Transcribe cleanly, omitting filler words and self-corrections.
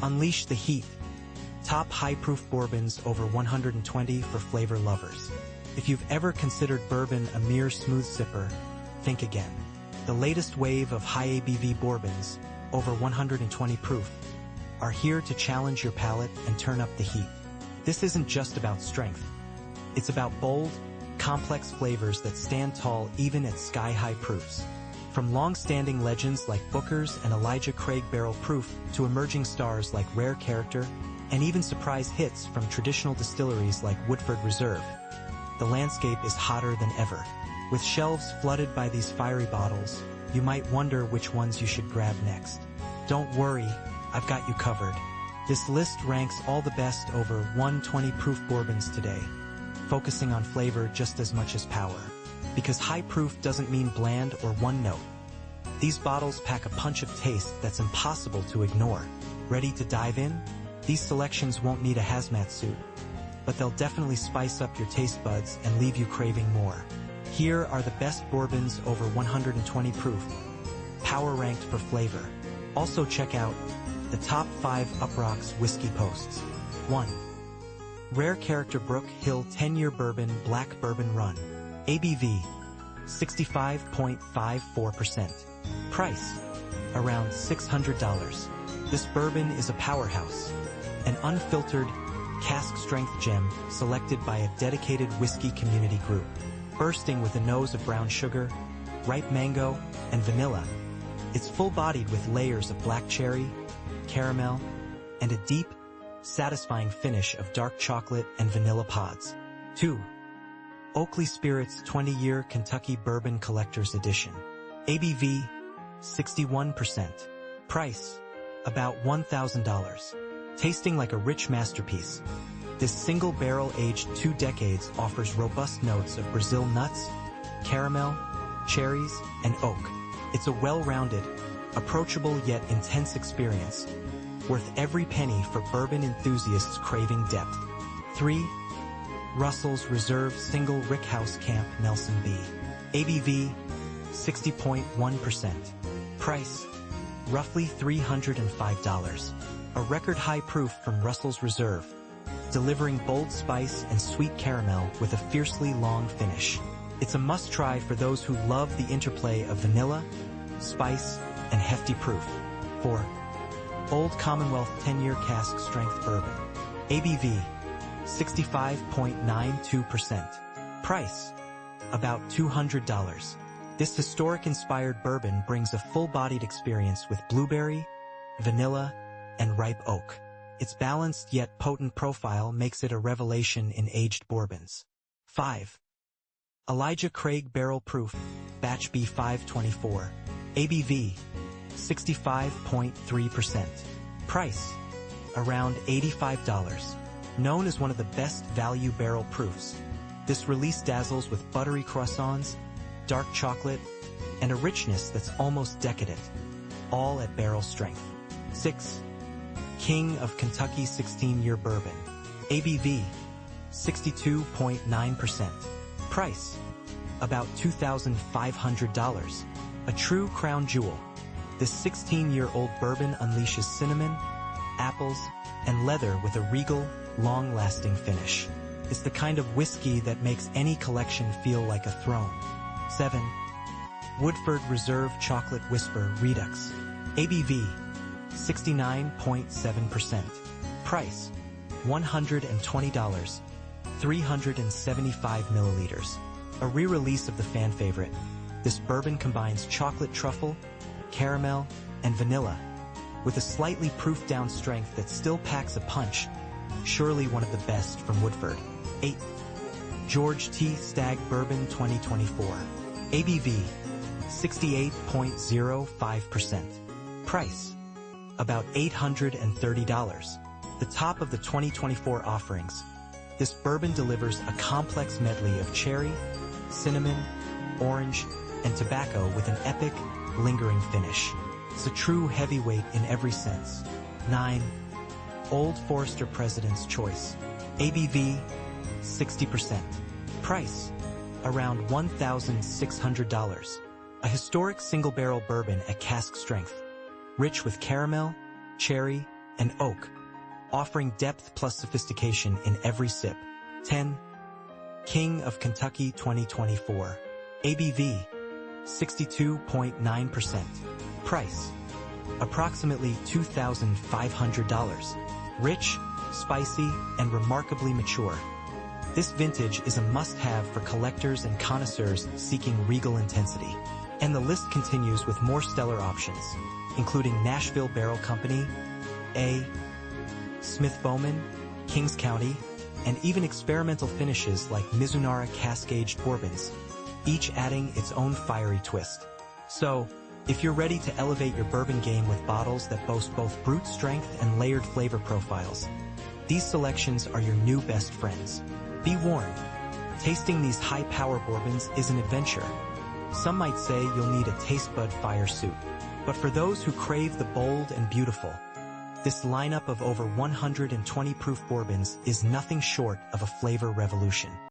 Unleash the heat. Top high-proof bourbons over 120 for flavor lovers. If you've ever considered bourbon a mere smooth sipper, think again. The latest wave of high ABV bourbons, over 120 proof, are here to challenge your palate and turn up the heat. This isn't just about strength. It's about bold, complex flavors that stand tall even at sky-high proofs. From long-standing legends like Booker's and Elijah Craig Barrel Proof to emerging stars like Rare Character, and even surprise hits from traditional distilleries like Woodford Reserve, the landscape is hotter than ever. With shelves flooded by these fiery bottles, you might wonder which ones you should grab next. Don't worry, I've got you covered. This list ranks all the best over 120 proof bourbons today, focusing on flavor just as much as power. Because high proof doesn't mean bland or one note. These bottles pack a punch of taste that's impossible to ignore. Ready to dive in? These selections won't need a hazmat suit, but they'll definitely spice up your taste buds and leave you craving more. Here are the best bourbons over 120 proof, power ranked for flavor. Also check out the top 5 Uprocks whiskey posts. 1. Rare Character Brook Hill 10-year bourbon black bourbon run. ABV 65.54%. Price around $600. This bourbon is a powerhouse, an unfiltered, cask-strength gem selected by a dedicated whiskey community group. Bursting with a nose of brown sugar, ripe mango, and vanilla, it's full-bodied with layers of black cherry, caramel, and a deep, satisfying finish of dark chocolate and vanilla pods. 2. Oakley Spirits 20-year Kentucky Bourbon Collector's Edition. ABV 61%. Price about $1,000. Tasting like a rich masterpiece, this single barrel aged 2 decades offers robust notes of Brazil nuts, caramel, cherries, and oak. It's a well-rounded, approachable yet intense experience, worth every penny for bourbon enthusiasts craving depth. 3. Russell's Reserve Single Rickhouse Camp Nelson B. ABV 60.1%. Price roughly $305. A record high proof from Russell's Reserve, delivering bold spice and sweet caramel with a fiercely long finish. It's a must-try for those who love the interplay of vanilla, spice, and hefty proof. 4. Old Commonwealth 10-year cask strength bourbon. ABV 65.92%. Price about $200. This historic-inspired bourbon brings a full-bodied experience with blueberry, vanilla, and ripe oak. Its balanced yet potent profile makes it a revelation in aged bourbons. 5. Elijah Craig Barrel Proof Batch B524. ABV 65.3%. Price around $85. Known as one of the best value barrel proofs, this release dazzles with buttery croissants, dark chocolate, and a richness that's almost decadent, all at barrel strength. 6. King of Kentucky 16-year bourbon. ABV 62.9%. Price about $2,500. A true crown jewel, this 16-year-old bourbon unleashes cinnamon, apples, and leather with a regal, long-lasting finish. It's the kind of whiskey that makes any collection feel like a throne. 7. Woodford Reserve Chocolate Whisper Redux. ABV 69.7%. Price $120. 375 milliliters. A re-release of the fan favorite, this bourbon combines chocolate truffle, caramel, and vanilla, with a slightly proofed-down strength that still packs a punch. Surely one of the best from Woodford. 8. George T. Stagg Bourbon 2024. ABV 68.05%. Price about $830. The top of the 2024 offerings, this bourbon delivers a complex medley of cherry, cinnamon, orange, and tobacco with an epic, lingering finish. It's a true heavyweight in every sense. 9. Old Forester President's Choice. ABV 60%. Price around $1,600. A historic single-barrel bourbon at cask strength, rich with caramel, cherry, and oak, offering depth plus sophistication in every sip. 10. King of Kentucky 2024. ABV, 62.9%. Price, approximately $2,500. Rich, spicy, and remarkably mature. This vintage is a must-have for collectors and connoisseurs seeking regal intensity. And the list continues with more stellar options, including Nashville Barrel Company, A. Smith Bowman, Kings County, and even experimental finishes like Mizunara cask-aged bourbons, each adding its own fiery twist. So, if you're ready to elevate your bourbon game with bottles that boast both brute strength and layered flavor profiles, these selections are your new best friends. Be warned, tasting these high-power bourbons is an adventure. Some might say you'll need a taste bud fire suit. But for those who crave the bold and beautiful, this lineup of over 120 proof bourbons is nothing short of a flavor revolution.